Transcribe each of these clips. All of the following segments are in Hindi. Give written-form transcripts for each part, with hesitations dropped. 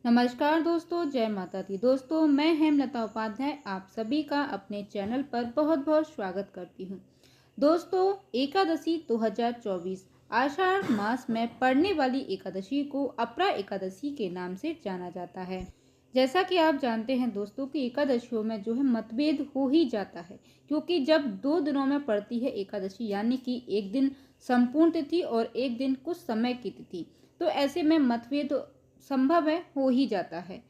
नमस्कार दोस्तों, जय माता दी। दोस्तों, मैं हेमलता उपाध्याय आप सभी का अपने चैनल पर बहुत बहुत स्वागत करती हूँ। दोस्तों, एकादशी 2024 आषाढ़ मास में पड़ने वाली एकादशी को अपरा एकादशी के नाम से जाना जाता है। जैसा कि आप जानते हैं दोस्तों कि एकादशियों में जो है मतभेद हो ही जाता है, क्योंकि जब 2 दिनों में पड़ती है एकादशी, यानी कि एक दिन संपूर्ण तिथि और एक दिन कुछ समय की तिथि, तो ऐसे में मतभेद संभव है, हो ही जाता है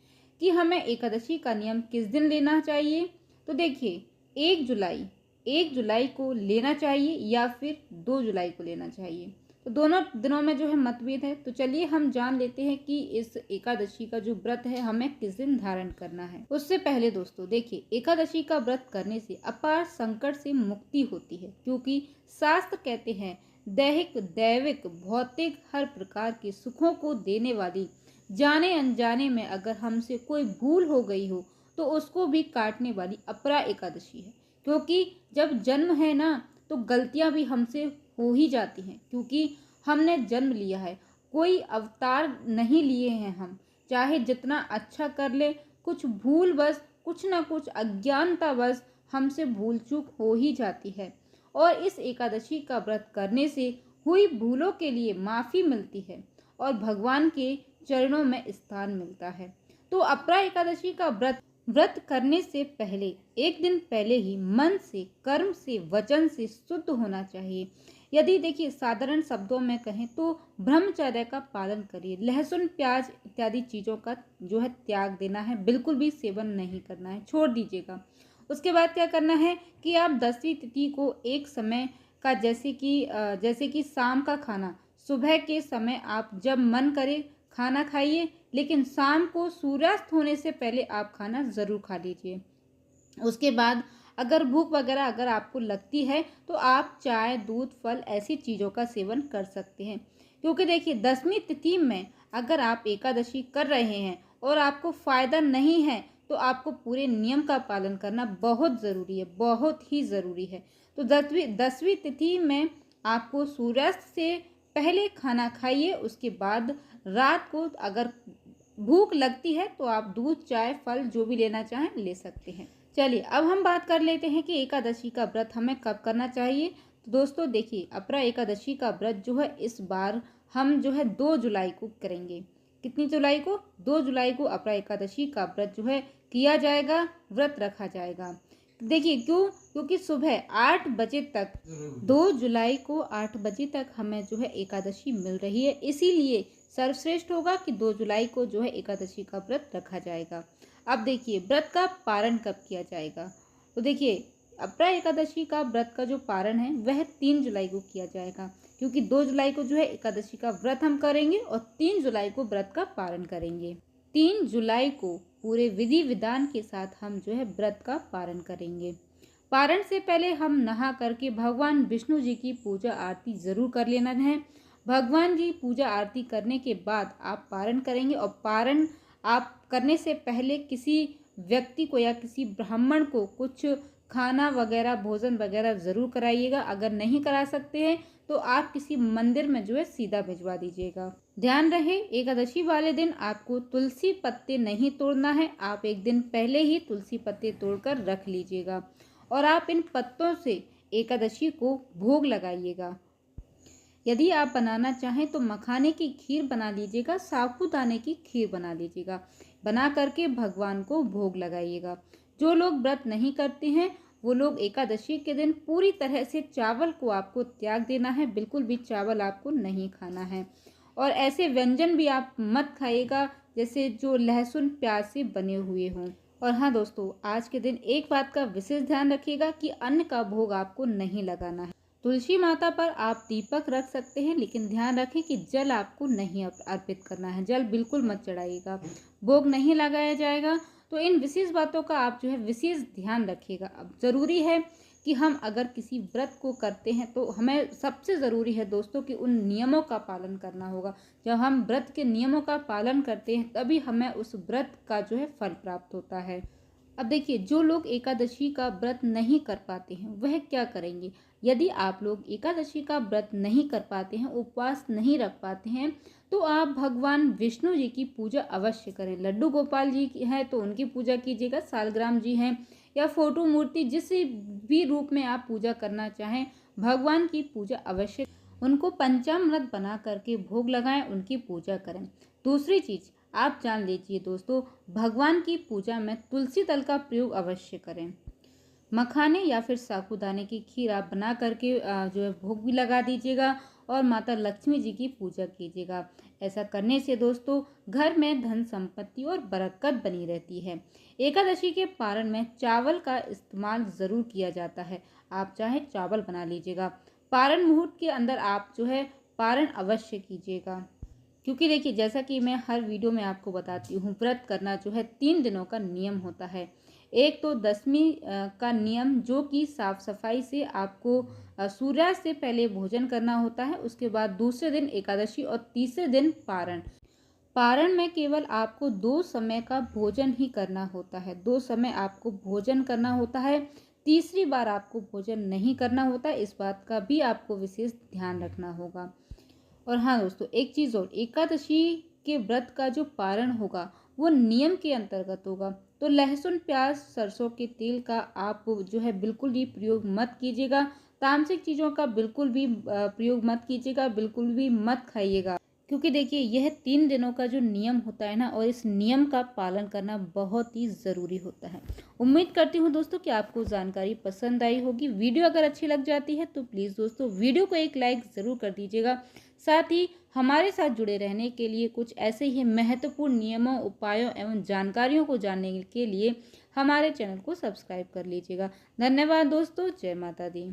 कि हमें एकादशी का नियम किस दिन लेना चाहिए। तो देखिए, 1 जुलाई को लेना चाहिए या फिर 2 जुलाई को लेना चाहिए। तो दोनों दिनों में जो है मतभेद है। तो चलिए हम जान लेते हैं कि इस एकादशी का जो व्रत है हमें किस दिन धारण करना है। उससे पहले दोस्तों देखिए, एकादशी का व्रत करने से अपार संकट से मुक्ति होती है, क्योंकि शास्त्र कहते हैं दैहिक दैविक भौतिक हर प्रकार के सुखों को देने वाली जाने अनजाने में अगर हमसे कोई भूल हो गई हो तो उसको भी काटने वाली अपरा एकादशी है। क्योंकि जब जन्म है ना, तो गलतियां भी हमसे हो ही जाती हैं, क्योंकि हमने जन्म लिया है, कोई अवतार नहीं लिए हैं हम। चाहे जितना अच्छा कर ले, कुछ भूल बस कुछ ना कुछ अज्ञानता बस हमसे भूल चूक हो ही जाती है। और इस एकादशी का व्रत करने से हुई भूलों के लिए माफ़ी मिलती है और भगवान के चरणों में स्थान मिलता है। तो अपरा एकादशी का व्रत करने से पहले एक दिन पहले ही मन से कर्म से वचन से शुद्ध होना चाहिए। यदि देखिए साधारण शब्दों में कहें तो ब्रह्मचर्य का पालन करिए। लहसुन प्याज इत्यादि चीज़ों का जो है त्याग देना है, बिल्कुल भी सेवन नहीं करना है, छोड़ दीजिएगा। उसके बाद क्या करना है कि आप 10वीं तिथि को एक समय का जैसे कि शाम का खाना, सुबह के समय आप जब मन करे खाना खाइए, लेकिन शाम को सूर्यास्त होने से पहले आप खाना ज़रूर खा लीजिए। उसके बाद अगर भूख वगैरह अगर आपको लगती है तो आप चाय दूध फल ऐसी चीज़ों का सेवन कर सकते हैं। क्योंकि देखिए 10वीं तिथि में अगर आप एकादशी कर रहे हैं और आपको फ़ायदा नहीं है तो आपको पूरे नियम का पालन करना बहुत ज़रूरी है, बहुत ही ज़रूरी है। तो 10वीं तिथि में आपको सूर्यास्त से पहले खाना खाइए। उसके बाद रात को अगर भूख लगती है तो आप दूध चाय फल जो भी लेना चाहें ले सकते हैं। चलिए अब हम बात कर लेते हैं कि एकादशी का व्रत हमें कब करना चाहिए। तो दोस्तों देखिए, अपरा एकादशी का व्रत जो है इस बार हम जो है 2 जुलाई को करेंगे। कितनी जुलाई को? 2 जुलाई को अपरा एकादशी का व्रत जो है किया जाएगा, व्रत रखा जाएगा। देखिए क्यों? क्योंकि सुबह 8 बजे तक 2 जुलाई को 8 बजे तक हमें जो है एकादशी मिल रही है, इसीलिए सर्वश्रेष्ठ होगा कि 2 जुलाई को जो है एकादशी का व्रत रखा जाएगा। अब देखिए व्रत का पारण कब किया जाएगा। तो देखिए अपरा एकादशी का व्रत का जो पारण है वह 3 जुलाई को किया जाएगा, क्योंकि 2 जुलाई को जो है एकादशी का व्रत हम करेंगे और 3 जुलाई को व्रत का पारण करेंगे। 3 जुलाई को पूरे विधि विधान के साथ हम जो है व्रत का पारण करेंगे। पारण से पहले हम नहा करके भगवान विष्णु जी की पूजा आरती ज़रूर कर लेना है। भगवान की पूजा आरती करने के बाद आप पारण करेंगे और पारण आप करने से पहले किसी व्यक्ति को या किसी ब्राह्मण को कुछ खाना वगैरह भोजन वगैरह ज़रूर कराइएगा। अगर नहीं करा सकते हैं तो आप किसी मंदिर में जो है सीधा भिजवा दीजिएगा। ध्यान रहे एकादशी वाले दिन आपको तुलसी पत्ते नहीं तोड़ना है। आप एक दिन पहले ही तुलसी पत्ते तोड़कर रख लीजिएगा और आप इन पत्तों से एकादशी को भोग लगाइएगा। यदि आप बनाना चाहें तो मखाने की खीर बना लीजिएगा, साबूदाने की खीर बना लीजिएगा, बना करके भगवान को भोग लगाइएगा। जो लोग व्रत नहीं करते हैं वो लोग एकादशी के दिन पूरी तरह से चावल को आपको त्याग देना है, बिल्कुल भी चावल आपको नहीं खाना है। और ऐसे व्यंजन भी आप मत खाइएगा जैसे जो लहसुन प्याज से बने हुए हों। और हाँ दोस्तों, आज के दिन एक बात का विशेष ध्यान रखिएगा कि अन्न का भोग आपको नहीं लगाना है। तुलसी माता पर आप दीपक रख सकते हैं, लेकिन ध्यान रखें कि जल आपको नहीं अर्पित करना है, जल बिल्कुल मत चढ़ाइएगा, भोग नहीं लगाया जाएगा। तो इन विशेष बातों का आप जो है विशेष ध्यान रखिएगा। अब ज़रूरी है कि हम अगर किसी व्रत को करते हैं तो हमें सबसे ज़रूरी है दोस्तों कि उन नियमों का पालन करना होगा। जब हम व्रत के नियमों का पालन करते हैं तभी हमें उस व्रत का जो है फल प्राप्त होता है। अब देखिए, जो लोग एकादशी का व्रत नहीं कर पाते हैं वह क्या करेंगे। यदि आप लोग एकादशी का व्रत नहीं कर पाते हैं, उपवास नहीं रख पाते हैं, तो आप भगवान विष्णु जी की पूजा अवश्य करें। लड्डू गोपाल जी हैं तो उनकी पूजा कीजिएगा। सालग्राम जी हैं या फोटो मूर्ति, जिस भी रूप में आप पूजा करना चाहें, भगवान की पूजा अवश्य, उनको पंचामृत बना करके भोग लगाएं, उनकी पूजा करें। दूसरी चीज आप जान लीजिए दोस्तों, भगवान की पूजा में तुलसी दल का प्रयोग अवश्य करें। मखाने या फिर साबूदाने की खीर आप बना करके जो है भोग भी लगा दीजिएगा और माता लक्ष्मी जी की पूजा कीजिएगा। ऐसा करने से दोस्तों घर में धन संपत्ति और बरकत बनी रहती है। एकादशी के पारण में चावल का इस्तेमाल ज़रूर किया जाता है। आप चाहे चावल बना लीजिएगा। पारण मुहूर्त के अंदर आप जो है पारण अवश्य कीजिएगा, क्योंकि देखिए जैसा कि मैं हर वीडियो में आपको बताती हूँ, व्रत करना जो है 3 दिनों का नियम होता है। एक तो दशमी का नियम, जो कि साफ सफाई से आपको सूर्यास्त से पहले भोजन करना होता है। उसके बाद दूसरे दिन एकादशी और तीसरे दिन पारण। पारण में केवल आपको 2 समय का भोजन ही करना होता है। 2 समय आपको भोजन करना होता है। तीसरी बार आपको भोजन नहीं करना होता। इस बात का भी आपको विशेष ध्यान रखना होगा। और हाँ दोस्तों, एक चीज़ और, एकादशी के व्रत का जो पारण होगा वो नियम के अंतर्गत होगा। तो लहसुन, प्याज, सरसों के तेल का आप जो है बिल्कुल भी प्रयोग मत कीजिएगा। तामसिक चीज़ों का बिल्कुल भी प्रयोग मत कीजिएगा, बिल्कुल भी मत खाइएगा, क्योंकि देखिए यह 3 दिनों का जो नियम होता है ना, और इस नियम का पालन करना बहुत ही ज़रूरी होता है। उम्मीद करती हूँ दोस्तों कि आपको जानकारी पसंद आई होगी। वीडियो अगर अच्छी लग जाती है तो प्लीज़ दोस्तों वीडियो को एक लाइक ज़रूर कर दीजिएगा। साथ ही हमारे साथ जुड़े रहने के लिए, कुछ ऐसे ही महत्वपूर्ण नियमों, उपायों एवं जानकारियों को जानने के लिए हमारे चैनल को सब्सक्राइब कर लीजिएगा। धन्यवाद दोस्तों। जय माता दी।